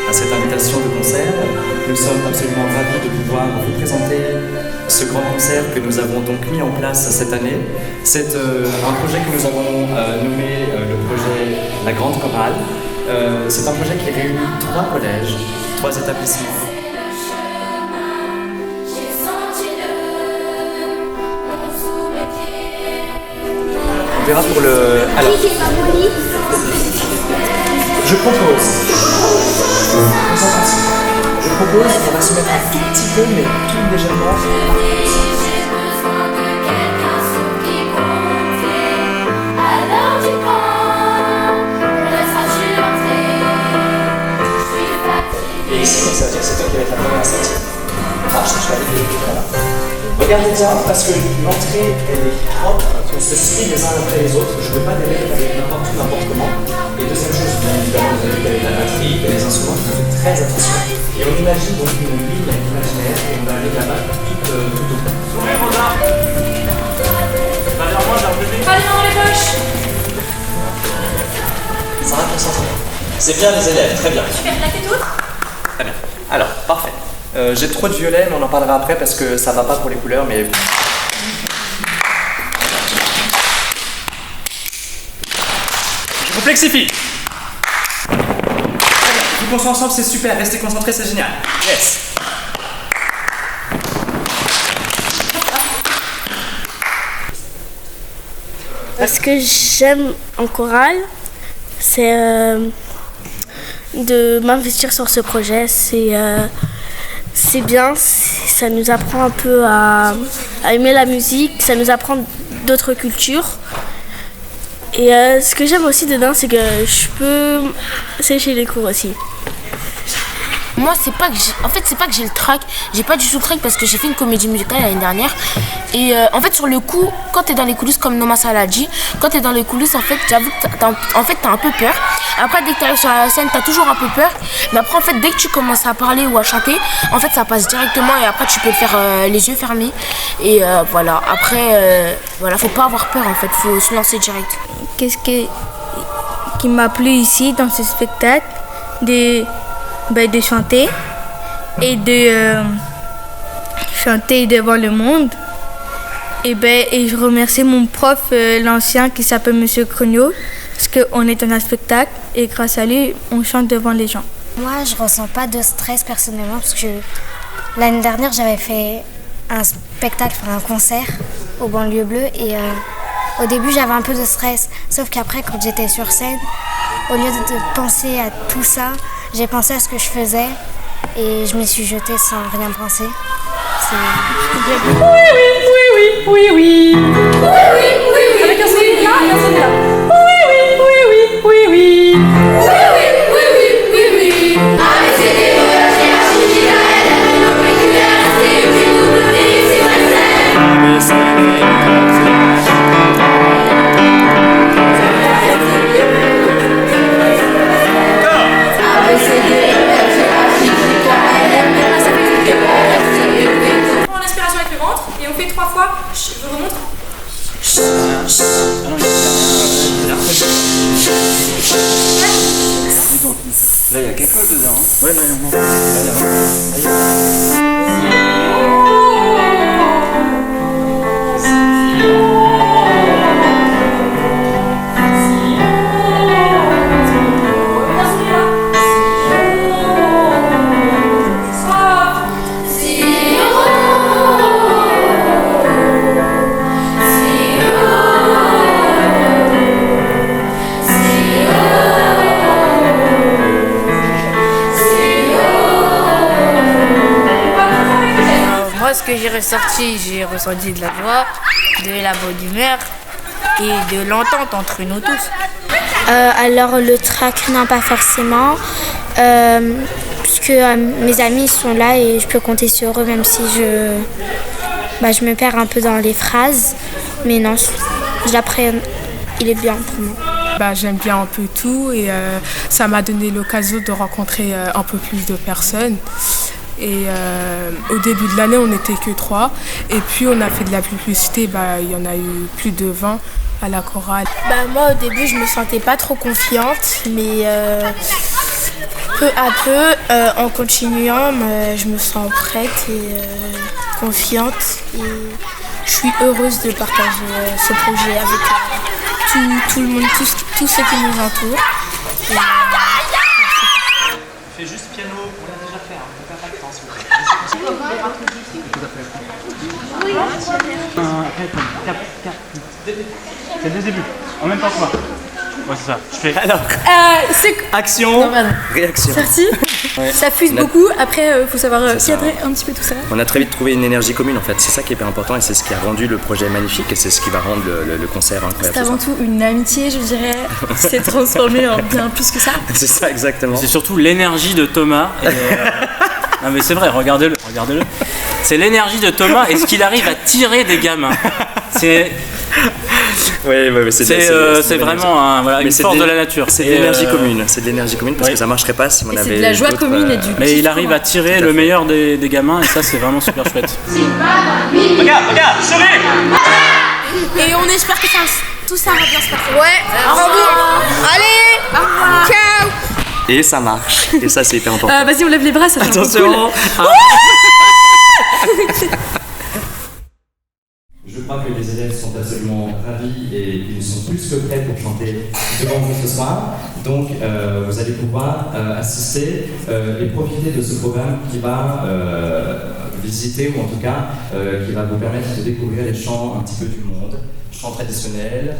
à cette invitation de concert. Nous sommes absolument ravis de pouvoir vous présenter ce grand concert que nous avons donc mis en place cette année. C'est un projet que nous avons nommé le projet La Grande Chorale. C'est un projet qui réunit 3 collèges, 3 établissements. On verra pour le... Alors, je propose qu'on va se mettre un tout petit peu, mais tout légèrement. Et ici, ça veut dire que c'est toi qui vas être la première sortie. Ah, je vais aller voilà. Regardez bien, parce que l'entrée, elle est propre, on se suit les uns après les autres. Je ne veux pas les mettre avec n'importe comment. Et deuxième chose, bien évidemment, vous avez vu qu'il y avait de la batterie, il y a les instruments, on fait très attention. Et on imagine donc une ligne imaginaire et on va aller là-bas tout au bout. Sourire, Rosa. Va vers moi, j'ai un bébé. Pas les mains dans les poches. Sarah, concentre-toi. C'est bien les élèves, très bien. Super, là t'es toute. Très bien. Alors, parfait. J'ai trop de violet, mais on en parlera après parce que ça va pas pour les couleurs, mais... Je vous flexifie. Très bien. Vous qu'on soit ensemble, c'est super. Restez concentrés, c'est génial. Yes. Ce que j'aime en chorale, c'est de m'investir sur ce projet. C'est bien, ça nous apprend un peu à aimer la musique, ça nous apprend d'autres cultures. Et ce que j'aime aussi dedans, c'est que je peux sécher les cours aussi. Moi, c'est pas que j'ai le trac. J'ai pas du tout le trac parce que j'ai fait une comédie musicale l'année dernière. Et en fait, sur le coup, quand t'es dans les coulisses, comme Nomasa l'a dit, quand t'es dans les coulisses, en fait, j'avoue que t'as un peu peur. Après, dès que t'arrives sur la scène, t'as toujours un peu peur. Mais après, en fait, dès que tu commences à parler ou à chanter, en fait, ça passe directement et après, tu peux le faire les yeux fermés. Et voilà. Après, voilà, faut pas avoir peur, en fait. Faut se lancer direct. Qu'est-ce qui m'a plu ici, dans ce spectacle, de chanter et de chanter devant le monde. Et je remercie mon prof, l'ancien, qui s'appelle Monsieur Crogno, parce qu'on est dans un spectacle et grâce à lui, on chante devant les gens. Moi, je ressens pas de stress personnellement parce que l'année dernière, j'avais fait un spectacle, un concert au Banlieue Bleue et au début, j'avais un peu de stress. Sauf qu'après, quand j'étais sur scène, au lieu de penser à tout ça, j'ai pensé à ce que je faisais et je m'y suis jetée sans rien penser. Oui. Avec un sourire là et un sourire là. Oui. On l'inspiration avec le ventre et on fait 3 fois. Je remonte. Là, il y a quelque chose dedans. Ouais, là, Ce que j'ai ressenti de la joie, de la bonne humeur et de l'entente entre nous tous. Alors le trac, non pas forcément, puisque mes amis sont là et je peux compter sur eux même si je me perds un peu dans les phrases. Mais non, j'apprends, il est bien pour moi. J'aime bien un peu tout et ça m'a donné l'occasion de rencontrer un peu plus de personnes. Et au début de l'année, on n'était que 3. Et puis, on a fait de la publicité. Il y en a eu plus de 20 à la chorale. Moi, au début, je me sentais pas trop confiante. Mais Peu à peu, en continuant, je me sens prête et confiante. Et je suis heureuse de partager ce projet avec tout le monde, tous ceux qui nous entourent. Fais juste piano, on l'a déjà fait, on peut pas de temps s'il vous plaît. C'est le début, en même temps que moi. Ouais, c'est ça. Je fais. Alors, action, Non, pardon. réaction. Parti. Ouais. Ça fuse On a- beaucoup. Après, faut savoir C'est ça. cadrer un petit peu tout ça. On a très vite trouvé une énergie commune en fait, c'est ça qui est hyper important et c'est ce qui a rendu le projet magnifique et c'est ce qui va rendre le concert incroyable. C'est avant tout une amitié, je dirais, qui s'est transformée en bien plus que ça. C'est ça exactement. C'est surtout l'énergie de Thomas. Et, non mais c'est vrai, regardez-le. C'est l'énergie de Thomas et ce qu'il arrive à tirer des gamins. C'est c'est vraiment une force de la nature. C'est de l'énergie commune. C'est de l'énergie commune parce oui. que ça marcherait pas si on Et avait. c'est de la joie d'autres, commune et du Mais kiff il arrive à tirer le meilleur des gamins et ça c'est vraiment super chouette. Regarde, souris. Et on espère que tout ça va bien se passer. Ouais, allez, ciao. Et ça marche. Et ça c'est hyper important. Vas-y, on lève les bras, ça fait un peu Attention. cool. Je crois que les élèves sont absolument ravis et ils sont plus que prêts pour chanter devant vous ce soir. Donc vous allez pouvoir assister et profiter de ce programme qui va visiter ou en tout cas qui va vous permettre de découvrir les chants un petit peu du monde, chants traditionnels.